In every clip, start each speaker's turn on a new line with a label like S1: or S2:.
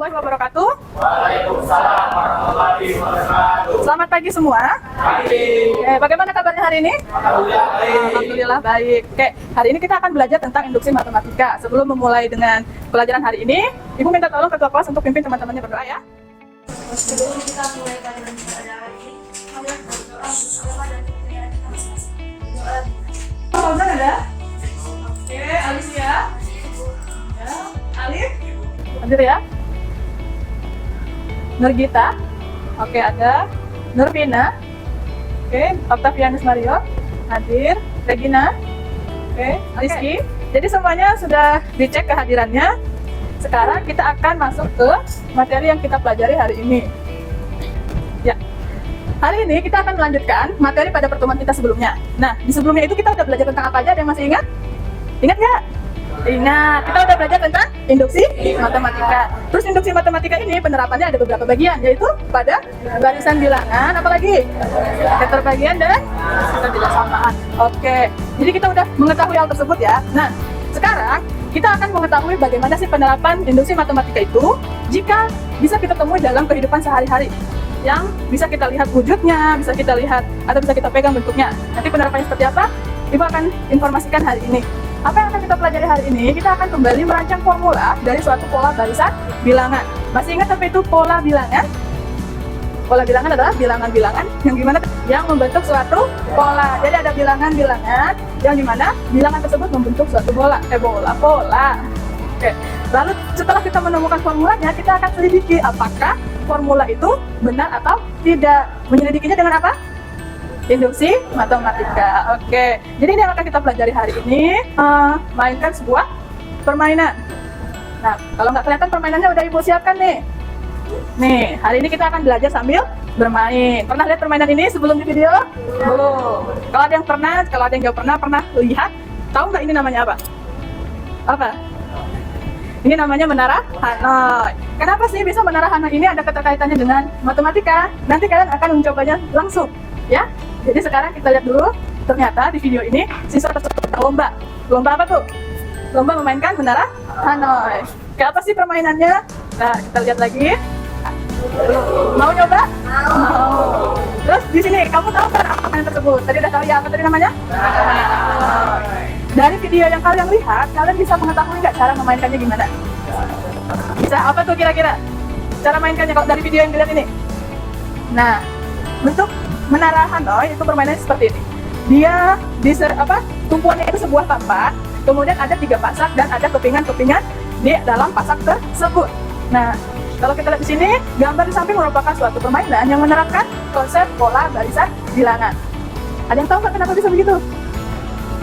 S1: warahmatullahi wabarakatuh.
S2: Waalaikumsalam warahmatullahi wabarakatuh.
S1: Selamat pagi semua.
S2: Pagi.
S1: Bagaimana kabarnya hari ini?
S2: Alhamdulillah baik.
S1: Alhamdulillah baik. Hari ini kita akan belajar tentang induksi matematika. Sebelum memulai dengan pelajaran hari ini, Ibu minta tolong ketua kelas untuk pimpin teman-temannya berdoa ya.
S3: Sebelum kita mulai pelajaran pada hari ini, marilah kita berdoa untuk agama dan kepentingan kita masing-masing. Doa.
S1: Fauzan ada? Oke, Alicia. Ya, Alif. Hadir ya. Nurgita. Oke, ada. Nurvina. Oke, Octavianus Mario. Hadir. Regina. Oke, Rizky. Jadi semuanya sudah dicek kehadirannya. Sekarang kita akan masuk ke materi yang kita pelajari hari ini. Ya, hari ini kita akan melanjutkan materi pada pertemuan kita sebelumnya. Nah, di sebelumnya itu kita udah belajar tentang apa aja? Ada yang masih ingat? Ingat nggak? Ingat, kita udah belajar tentang induksi matematika. Terus induksi matematika ini penerapannya ada beberapa bagian, yaitu pada barisan bilangan, apalagi keterbagian dan ketidaksamaan. Oke, jadi kita udah mengetahui hal tersebut ya. Nah, sekarang kita akan mengetahui bagaimana sih penerapan induksi matematika itu jika bisa kita temui dalam kehidupan sehari-hari, yang bisa kita lihat wujudnya, bisa kita lihat atau bisa kita pegang bentuknya. Nanti penerapannya seperti apa? Ibu akan informasikan hari ini. Apa yang akan kita pelajari hari ini? Kita akan kembali merancang formula dari suatu pola barisan bilangan. Masih ingat apa itu pola bilangan? Pola bilangan adalah bilangan-bilangan yang gimana? Yang membentuk suatu pola. Jadi ada bilangan-bilangan yang dimana bilangan tersebut membentuk suatu pola. Oke. Lalu setelah kita menemukan formulanya, kita akan selidiki apakah formula itu benar atau tidak. Menyelidikinya dengan apa? Induksi matematika. Oke, jadi ini yang akan kita pelajari hari ini, mainkan sebuah permainan. Nah, kalau nggak kelihatan permainannya udah Ibu siapkan nih. Nih, hari ini kita akan belajar sambil bermain. Pernah lihat permainan ini sebelum di video? Belum. Kalau ada yang pernah, kalau ada yang nggak pernah lihat, tahu nggak ini namanya apa? Apa? Ini namanya menara Hanoi. Kenapa sih bisa menara Hanoi ini ada keterkaitannya dengan matematika? Nanti kalian akan mencobanya langsung, ya. Jadi sekarang kita lihat dulu, ternyata di video ini siswa tersebut lomba. Lomba apa tuh? Lomba memainkan menara Hanoi. Kayak apa sih permainannya? Nah, kita lihat lagi. Mau nyoba? Mau. Terus di sini kamu tahu kan apa permainan tersebut? Tadi udah tahu ya apa tadi namanya? Dari video yang kalian lihat, kalian bisa mengetahui nggak cara memainkannya gimana? Bisa apa tuh kira-kira? Cara mainkannya kalau dari video yang dilihat ini? Nah, bentuk menara Hanoi itu permainannya seperti ini. Dia tumpuannya itu sebuah papan, kemudian ada 3 pasak dan ada kepingan-kepingan di dalam pasak tersebut. Nah, kalau kita lihat di sini, gambar di samping merupakan suatu permainan yang menerapkan konsep pola barisan bilangan. Ada yang tahu nggak kenapa bisa begitu?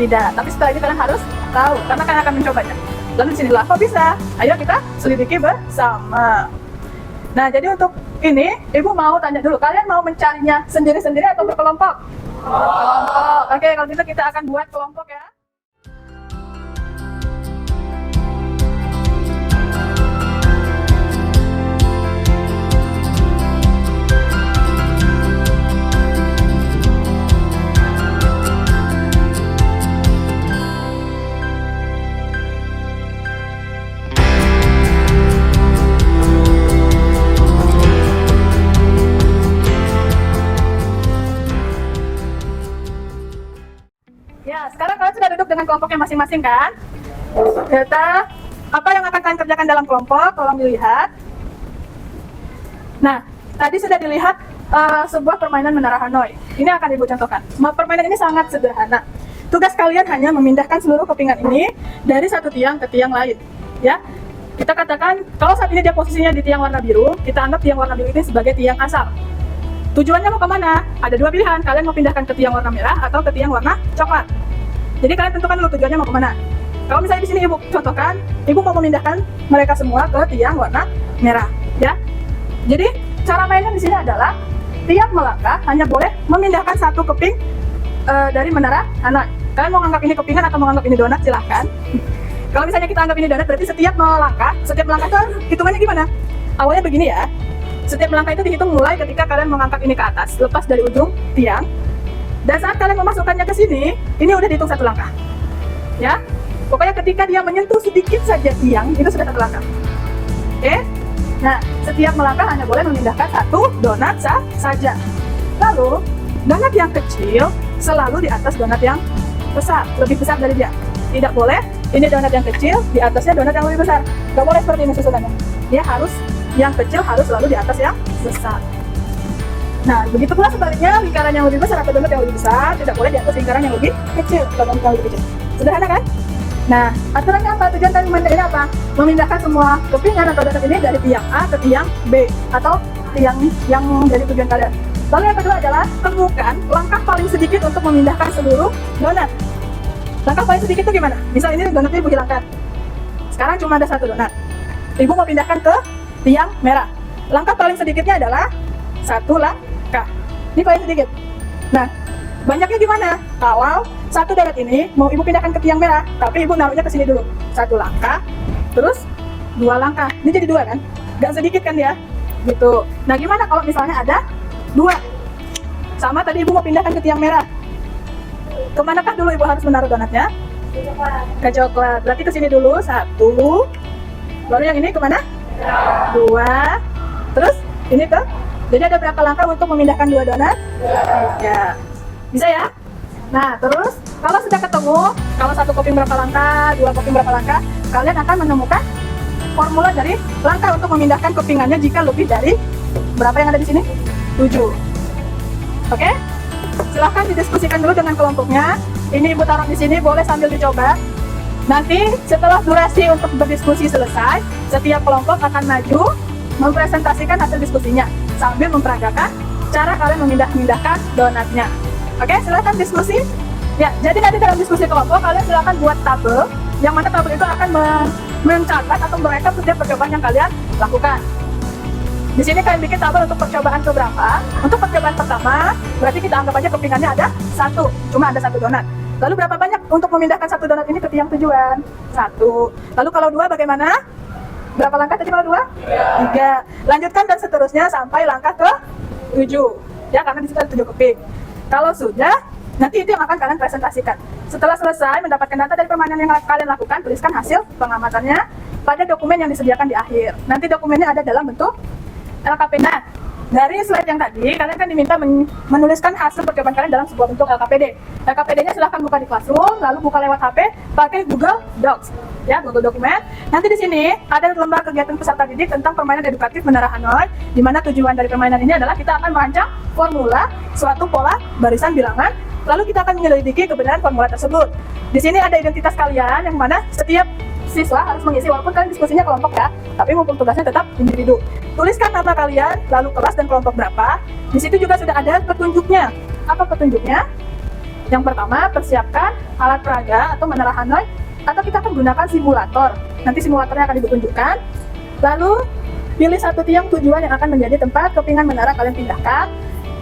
S1: Tidak, tapi setelah ini kalian harus tahu karena kalian akan mencobanya. Lalu di sinilah kok bisa? Ayo kita selidiki bersama. Nah, jadi untuk ini, Ibu mau tanya dulu, kalian mau mencarinya sendiri-sendiri atau berkelompok? Berkelompok. Oke, kalau gitu kita akan buat kelompok ya. Ya, sekarang kalian sudah duduk dengan kelompoknya masing-masing kan? Apa yang akan kalian kerjakan dalam kelompok? Tolong dilihat. Nah, tadi sudah dilihat sebuah permainan menara Hanoi. Ini akan Ibu contohkan. Permainan ini sangat sederhana. Tugas kalian hanya memindahkan seluruh kepingan ini dari satu tiang ke tiang lain. Ya, kita katakan kalau saat ini dia posisinya di tiang warna biru, kita anggap tiang warna biru ini sebagai tiang asal. Tujuannya mau kemana? Ada 2 pilihan, kalian mau pindahkan ke tiang warna merah atau ke tiang warna coklat. Jadi kalian tentukan dulu tujuannya mau kemana. Kalau misalnya di sini Ibu contohkan, Ibu mau memindahkan mereka semua ke tiang warna merah, ya. Jadi cara mainnya di sini adalah tiap melangkah hanya boleh memindahkan satu keping dari menara Hanoi. Kalian mau anggap ini kepingan atau mau anggap ini donat silahkan. Kalau misalnya kita anggap ini donat, berarti setiap melangkah itu hitungannya gimana? Awalnya begini ya. Setiap melangkah itu dihitung mulai ketika kalian mengangkat ini ke atas, lepas dari ujung tiang. Dan saat kalian memasukkannya ke sini, ini udah dihitung 1 langkah. Ya, pokoknya ketika dia menyentuh sedikit saja tiang, itu sudah 1 langkah. Oke? Nah, setiap melangkah hanya boleh memindahkan satu donat saja. Lalu, donat yang kecil selalu di atas donat yang besar, lebih besar dari dia. Tidak boleh, ini donat yang kecil, di atasnya donat yang lebih besar. Gak boleh seperti ini susunannya. Dia harus, yang kecil harus selalu di atas yang besar. Nah, begitu pula sebaliknya, lingkaran yang lebih besar atau donat yang lebih besar tidak boleh di atas lingkaran yang lebih kecil, donat yang lebih kecil. Sederhana kan? Nah, aturannya apa? Tujuan dari memindahkan ini apa? Memindahkan semua kepingan atau donat ini dari tiang A ke tiang B atau tiang yang menjadi tujuan kalian. Lalu yang kedua adalah temukan langkah paling sedikit untuk memindahkan seluruh donat. Langkah paling sedikit itu gimana? Misal ini donatnya ibu hilangkan. Sekarang cuma ada satu donat. Ibu mau pindahkan ke tiang merah. Langkah paling sedikitnya adalah satu langkah. Ini paling sedikit. Nah, banyaknya gimana? Kalau satu donat ini mau ibu pindahkan ke tiang merah, tapi ibu naruhnya ke sini dulu. Satu langkah, terus dua langkah. Ini jadi dua kan? Gak sedikit kan dia? Gitu. Nah, gimana kalau misalnya ada dua? Sama tadi ibu mau pindahkan ke tiang merah. Kemanakah dulu ibu harus menaruh donatnya? Ke coklat. Berarti ke sini dulu, satu. Baru yang ini kemana? Dua. Terus ini ke? Jadi ada berapa langkah untuk memindahkan dua donat? Ya. Bisa ya? Nah, terus kalau sudah ketemu, kalau satu keping berapa langkah, dua keping berapa langkah, kalian akan menemukan formula dari langkah untuk memindahkan kepingannya jika lebih dari berapa yang ada di sini? 7. Oke? Silahkan didiskusikan dulu dengan kelompoknya. Ini ibu taruh di sini, boleh sambil dicoba. Nanti setelah durasi untuk berdiskusi selesai, setiap kelompok akan maju mempresentasikan hasil diskusinya sambil memperagakan cara kalian memindahkan donatnya. Oke, silahkan diskusi. Ya, jadi nanti dalam diskusi kelompok kalian silahkan buat tabel, yang mana tabel itu akan mencatat atau merekap setiap percobaan yang kalian lakukan. Di sini kalian bikin tabel untuk percobaan keberapa. Untuk percobaan pertama, berarti kita anggap aja kepingannya ada satu, cuma ada satu donat. Lalu berapa banyak untuk memindahkan satu donat ini ke tiang tujuan? 1. Lalu kalau 2 bagaimana? Berapa langkah tadi kalau 2? 3. Lanjutkan dan seterusnya sampai langkah ke 7. Ya, karena di situ ada 7 keping. Kalau sudah, nanti itu yang akan kalian presentasikan. Setelah selesai mendapatkan data dari permainan yang kalian lakukan, tuliskan hasil pengamatannya pada dokumen yang disediakan di akhir. Nanti dokumennya ada dalam bentuk LKP. Nah, dari slide yang tadi, kalian kan diminta menuliskan hasil percobaan kalian dalam sebuah bentuk LKPD. LKPD-nya silahkan buka di Classroom, lalu buka lewat HP, pakai Google Docs, ya, Google Dokumen. Nanti di sini ada lembar kegiatan peserta didik tentang permainan edukatif Menara Hanoi, di mana tujuan dari permainan ini adalah kita akan merancang formula suatu pola barisan bilangan, lalu kita akan menyelidiki kebenaran formula tersebut. Di sini ada identitas kalian, yang mana setiap siswa harus mengisi, walaupun kalian diskusinya kelompok ya, tapi mumpung tugasnya tetap individu. Tuliskan nama kalian, lalu kelas dan kelompok berapa. Di situ juga sudah ada petunjuknya. Apa petunjuknya? Yang pertama, persiapkan alat peraga atau menara Hanoi, atau kita akan gunakan simulator. Nanti simulatornya akan ibu tunjukkan. Lalu pilih satu tiang tujuan yang akan menjadi tempat kepingan menara kalian pindahkan.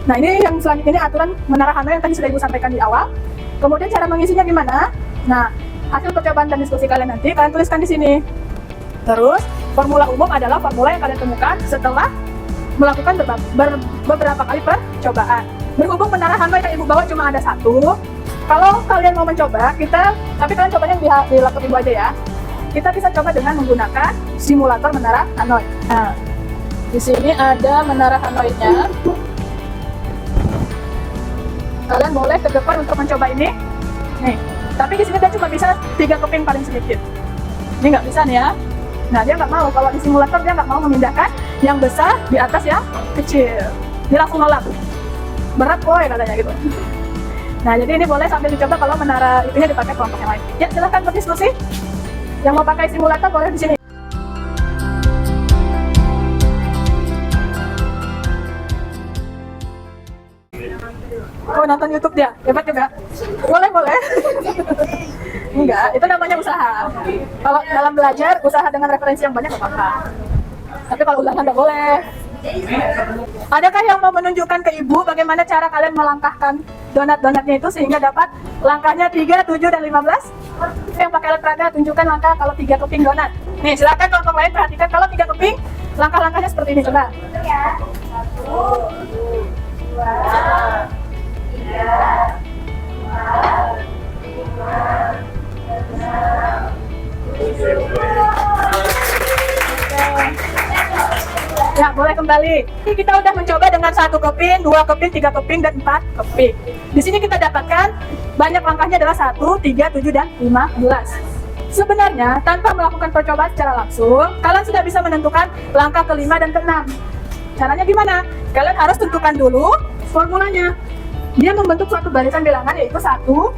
S1: Nah, ini yang selanjutnya, ini aturan menara Hanoi yang tadi sudah ibu sampaikan di awal. Kemudian cara mengisinya gimana? Nah, hasil percobaan dan diskusi kalian nanti kalian tuliskan di sini. Terus formula umum adalah formula yang kalian temukan setelah melakukan beberapa kali percobaan. Berhubung menara Hanoi yang ibu bawa cuma ada satu, kalau kalian mau mencoba, tapi kalian cobanya di laptop ibu aja ya. Kita bisa coba dengan menggunakan simulator menara Hanoi. Nah, di sini ada menara Hanoi-nya. Kalian boleh ke depan untuk mencoba ini. Nih, tapi di sini dia cuma bisa 3 keping paling sedikit. Ini nggak bisa nih ya. Nah, dia nggak mau, kalau di simulator dia nggak mau memindahkan yang besar di atas yang kecil. Dia langsung nolak. Berat boy katanya gitu. Nah, jadi ini boleh sambil dicoba kalau menara itunya dipakai kelompok yang lain. Ya, silahkan berdiskusi. Yang mau pakai simulator boleh di sini. Oh, nonton YouTube dia, hebat juga. Boleh. Enggak, itu namanya usaha. Kalau dalam belajar, usaha dengan referensi yang banyak nggak apa-apa. Tapi kalau ulangan nggak boleh. Adakah yang mau menunjukkan ke ibu bagaimana cara kalian melangkahkan donat-donatnya itu sehingga dapat langkahnya 3, 7, dan 15? Yang pakai alat peraga, tunjukkan langkah kalau 3 keping donat. Nih, silakan kelompok lain perhatikan kalau 3 keping, langkah-langkahnya seperti ini. Coba. 1, 2, 3, 4, 5, 6, 7. boleh kembali. Kita udah mencoba dengan 1 keping, 2 keping, 3 keping, dan 4 keping. Di sini kita dapatkan banyak langkahnya adalah 1, 3, 7, dan 15. Sebenarnya, tanpa melakukan percobaan secara langsung, kalian sudah bisa menentukan langkah ke-5 dan ke-6. Caranya gimana? Kalian harus tentukan dulu formulanya. Dia membentuk suatu barisan bilangan yaitu 1,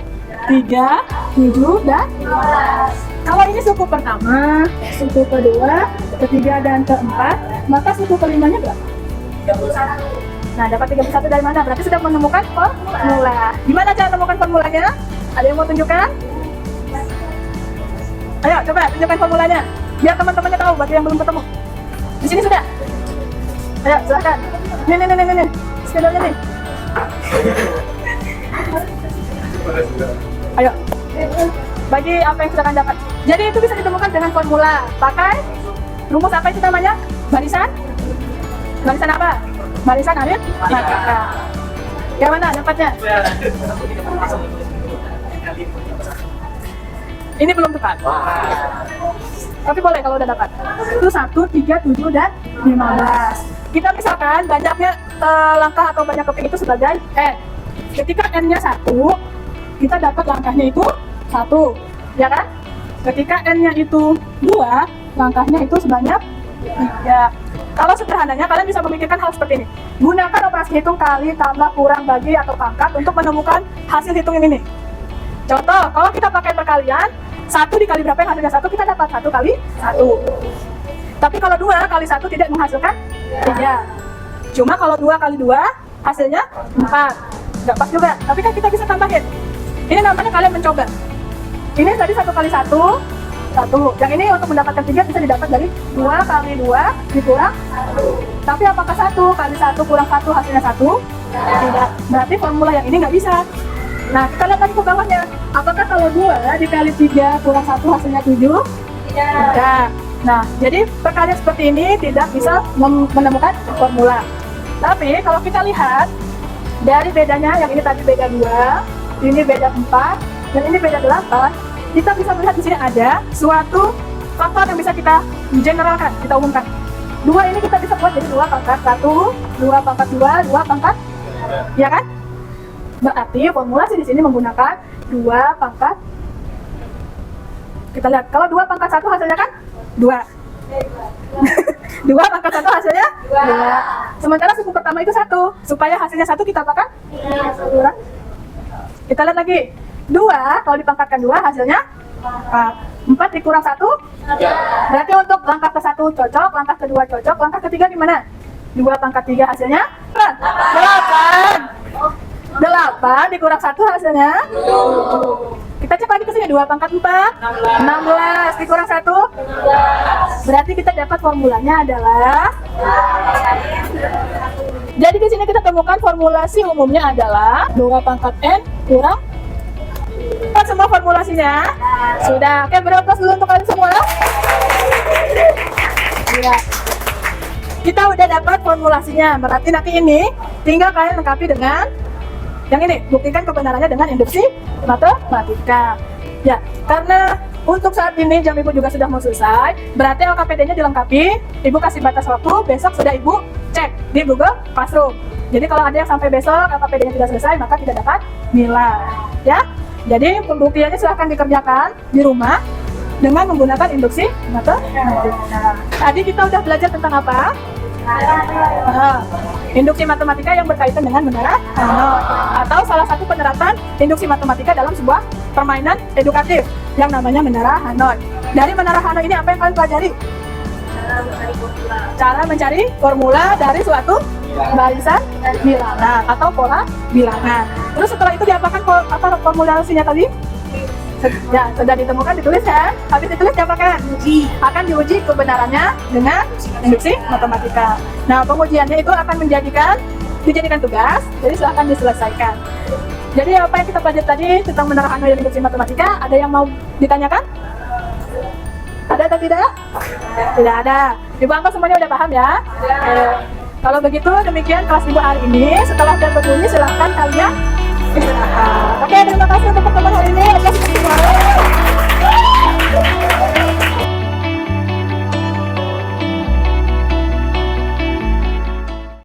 S1: 3, 7, dan 15. Kalau ini suku pertama, suku kedua, ketiga, dan keempat, maka suku kelimanya berapa? 31. Nah, dapat 31 dari mana? Berarti sudah menemukan formula. Gimana cara menemukan formulanya? Ada yang mau tunjukkan? Ayo, coba tunjukkan formulanya. Biar teman-temannya tahu bagi yang belum ketemu. Di sini sudah. Ayo, silakan. Nih. Skedulnya nih. Ayo. Bagi apa yang sudah kalian dapat. Jadi itu bisa ditemukan dengan formula. Pakai rumus apa itu namanya? Barisan? Barisan apa? Barisan aritmatika. Yang mana dapatnya? Ini belum tepat. Tapi boleh kalau udah dapat. Itu 1, 3, 7, dan 15. Kita misalkan banyaknya langkah atau banyak keping itu sebagai N. Ketika N-nya 1, kita dapat langkahnya itu 1. Ya kan? Ketika N-nya itu 2, langkahnya itu sebanyak 3. Kalau sederhananya, kalian bisa memikirkan hal seperti ini. Gunakan operasi hitung kali, tambah, kurang, bagi, atau pangkat untuk menemukan hasil hitung yang ini. Contoh, kalau kita pakai perkalian, 1 dikali berapa yang hasilnya 1, kita dapat 1 kali 1. Tapi kalau 2 kali 1 tidak menghasilkan 3. Cuma kalau 2 kali 2, hasilnya 4. Nggak pas juga, tapi kan kita bisa tambahin. Ini namanya kalian mencoba. Ini tadi 1 kali 1, 1. Yang ini untuk mendapatkan 3 bisa didapat dari 2 kali 2 dikurang 1. Tapi apakah 1 kali 1 kurang 1 hasilnya 1? Tidak. Berarti formula yang ini nggak bisa. Nah, kita lihat lagi ke bawahnya. Apakah kalau 2 dikali 3 kurang 1 hasilnya 7? Tidak. Nah, jadi perkalian seperti ini tidak bisa menemukan formula. Tapi kalau kita lihat dari bedanya, yang ini tadi beda 2, ini beda 4, dan ini beda 8, kita bisa melihat di sini ada suatu faktor yang bisa kita generalkan, kita umumkan. 2 ini kita bisa buat jadi 2 pangkat 1, 2 pangkat 2, 2 pangkat, ya kan? Berarti formulasi di sini menggunakan 2 pangkat. Kita lihat, kalau 2 pangkat 1 hasilnya kan 2. 2 pangkat 1 hasilnya 2. Sementara suku pertama itu 1. Supaya hasilnya 1 kita apakan? 2. Kita lihat lagi. 2 kalau dipangkatkan 2 hasilnya 4. 4 dikurang 1? Berarti untuk langkah ke 1 cocok, langkah kedua cocok, langkah ketiga gimana? 2 pangkat 3 hasilnya 8. 8 dikurang 1 hasilnya 7. Kita cek lagi ke sini, 2 pangkat 4 16 dikurang 1 berarti kita dapat formulanya adalah. Jadi di sini kita temukan formulasi umumnya adalah 2 pangkat N kurang. Kan semua formulasinya sudah. Oke, beri aplaus dulu untuk kalian semua. Ya. Kita udah dapat formulasinya, berarti nanti ini tinggal kalian lengkapi dengan yang ini, buktikan kebenarannya dengan induksi matematika. Ya, karena untuk saat ini jam ibu juga sudah mau selesai, berarti LKPD-nya dilengkapi. Ibu kasih batas waktu, besok sudah ibu cek di Google Classroom. Jadi kalau ada yang sampai besok LKPD-nya tidak selesai, maka tidak dapat nilai. Ya, jadi pembuktiannya silahkan dikerjakan di rumah dengan menggunakan induksi matematika. Tadi kita udah belajar tentang apa? Induksi matematika yang berkaitan dengan menara Hanoi, atau salah satu penerapan induksi matematika dalam sebuah permainan edukatif yang namanya menara Hanoi. Dari menara Hanoi ini apa yang kalian pelajari? Cara mencari formula dari suatu barisan bilangan atau pola bilangan. Terus setelah itu diapakan formulasinya tadi? Ya, sudah ditemukan, ditulis kan? Habis ditulis diapakan? Akan diuji kebenarannya dengan induksi matematika. Nah, pengujiannya itu akan dijadikan tugas, jadi silahkan diselesaikan. Jadi apa yang kita pelajari tadi tentang menara Hanoi dan induksi matematika, ada yang mau ditanyakan? Ada atau tidak? Tidak ada. Ibu angkat semuanya udah paham ya? Kalau begitu, demikian kelas ibu hari ini. Setelah jam berbunyi, silahkan kalian istirahat. Oke, terima kasih untuk pertemuan hari ini.